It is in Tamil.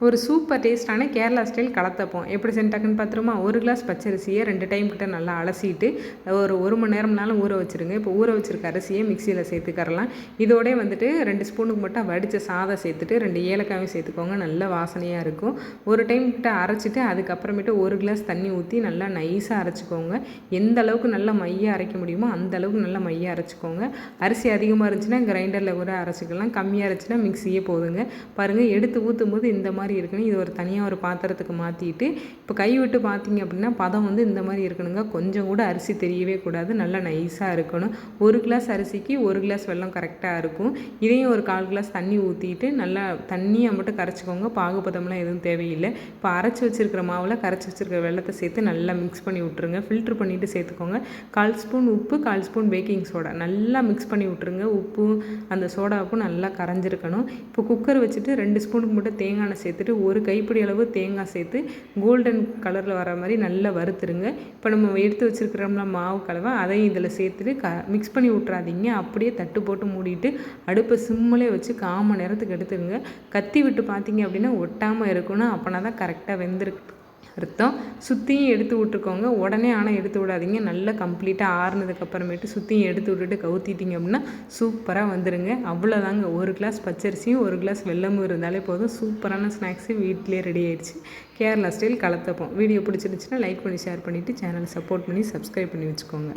ஒரு சூப்பர் டேஸ்ட்டான கேரளா ஸ்டைல் கலத்தப்பம் எப்படி செஞ்சுட்டாக்குன்னு பார்த்துருமா. ஒரு கிளாஸ் பச்சரிசியை 2 டைம் கிட்ட நல்லா அலசிட்டு ஒரு மணி நேரம்னாலும் ஊற வச்சுருங்க. இப்போ ஊற வச்சுருக்க அரிசியை மிக்சியில் சேர்த்துக்கரலாம். இதோடய வந்துட்டு 2 ஸ்பூனுக்கு மட்டும் வடித்த சாதம் சேர்த்துட்டு 2 ஏலக்காயும் சேர்த்துக்கோங்க. நல்ல வாசனையாக இருக்கும். ஒரு டைம் கிட்ட அரைச்சிட்டு அதுக்கப்புறமேட்டு ஒரு கிளாஸ் தண்ணி ஊற்றி நல்லா நைஸாக அரைச்சிக்கோங்க. எந்த அளவுக்கு நல்லா மையாக அரைக்க முடியுமோ அந்த அளவுக்கு நல்லா மையாக அரைச்சிக்கோங்க. அரிசி அதிகமாக இருந்துச்சுன்னா கிரைண்டரில் கூட அரைச்சிக்கலாம். கம்மியாக இருந்துச்சுன்னா மிக்சியே போதுங்க. பாருங்கள், எடுத்து ஊற்றும் போது இந்த மாதிரி இருக்கணும். இது ஒரு தனியாக ஒரு பாத்திரத்துக்கு மாற்றிட்டு இப்போ கை விட்டு பார்த்தீங்க அப்படின்னா பதம் வந்து இந்த மாதிரி இருக்கணுங்க. கொஞ்சம் கூட அரிசி தெரியவே கூடாது. நல்லா நைஸாக இருக்கணும். ஒரு கிளாஸ் அரிசிக்கு ஒரு கிளாஸ் வெல்லம் கரெக்டாக இருக்கும். இதையும் ஒரு 1/4 கிளாஸ் தண்ணி ஊற்றிட்டு நல்லா தண்ணியை மட்டும் கரைச்சிக்கோங்க. பாகுபதம்லாம் எதுவும் தேவையில்லை. இப்போ அரைச்சி வச்சுருக்கிற மாவில் கரைச்சி வச்சுருக்கிற வெள்ளத்தை சேர்த்து நல்லா மிக்ஸ் பண்ணி விட்ருங்க. ஃபில்ட்ரு பண்ணிவிட்டு சேர்த்துக்கோங்க. 1/4 ஸ்பூன் உப்பு, 1/4 ஸ்பூன் பேக்கிங் சோடா நல்லா மிக்ஸ் பண்ணி விட்ருங்க. உப்பு அந்த சோடாவுக்கும் நல்லா கரைஞ்சிருக்கணும். இப்போ குக்கர் வச்சுட்டு 2 ஸ்பூனுக்கு மட்டும் தேங்காய் எண்ணெய் சேர்த்துட்டு ஒரு கைப்பிடி அளவு தேங்காய் சேர்த்து கோல்டன் கலரில் வர மாதிரி நல்லா வறுத்துருங்க. இப்போ நம்ம எடுத்து வச்சுருக்கிறோம்ல மாவு கலவை, அதையும் இதில் சேர்த்துட்டு மிக்ஸ் பண்ணி விட்றாதீங்க. அப்படியே தட்டு போட்டு மூடிட்டு அடுப்பை சிம்மிலே வச்சு 1/4 மணி நேரத்துக்கு எடுத்துருங்க. கத்தி விட்டு பார்த்தீங்க அப்படின்னா ஒட்டாமல் இருக்கணும். அப்போனா தான் கரெக்டாக வெந்திருக்கு அர்த்தம். சுற்றியும் எடுத்து விட்டுக்கோங்க. உடனே ஆனால் எடுத்து விடாதீங்க. நல்லா கம்ப்ளீட்டாக ஆறுனதுக்கப்புறமேட்டு சுற்றியும் எடுத்து விட்டுட்டு கவுத்திட்டிங்க அப்படின்னா சூப்பராக வந்துடுங்க. அவ்வளோதாங்க. ஒரு கிளாஸ் பச்சரிசியும் ஒரு கிளாஸ் வெல்லமும் இருந்தாலே போதும். சூப்பரான ஸ்நாக்ஸு வீட்டிலே ரெடி ஆயிடுச்சு. கேரளா ஸ்டைல் கலத்தப்பம். வீடியோ பிடிச்சிருந்துச்சுன்னா லைக் பண்ணி ஷேர் பண்ணிவிட்டு சேனலை சப்போர்ட் பண்ணி சப்ஸ்கிரைப் பண்ணி வச்சுக்கோங்க.